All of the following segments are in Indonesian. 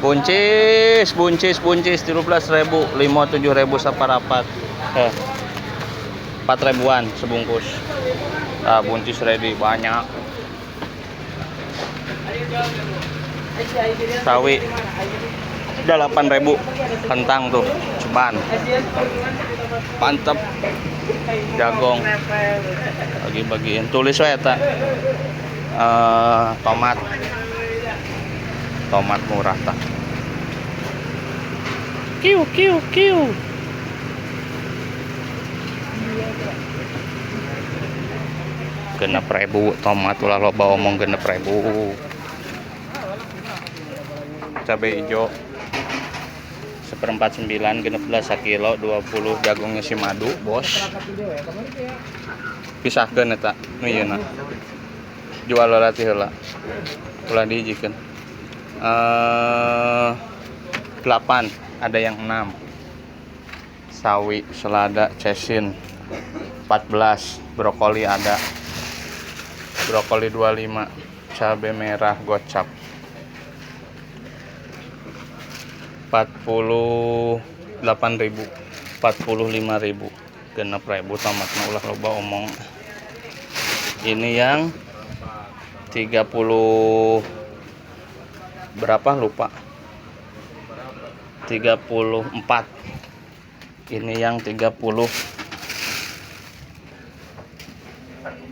Buncis 13.000, 57.000 saparapat. 4 ribuan sebungkus. Buncis ready banyak. Sawi udah 8.000. Kentang tuh ceban. Mantep. Jagong bagi-bagiin. Tulis wae eta. Tomat murah tak. Kiu. Genep ribu tomat ulah loba omong genep ribu. Cabai hijau 1/4 9 genep 11 kilo 20 jagungnya si madu bos. Pisahkeun eta nu ieu jual latih heula ulah dijikeun 8 ada yang 6 sawi selada cesin 14 brokoli ada brokoli 25 cabai merah gocap 48.000 45.000 genep ribu tomat ulah loba omong. Ini yang 30 berapa lupa 34. Ini yang 30.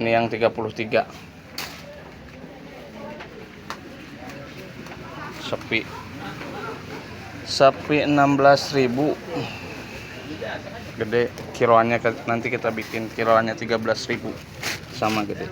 Ini yang 33. Sepi 16.000. Gede kiloannya nanti kita bikin kiloannya 13.000 sama gede.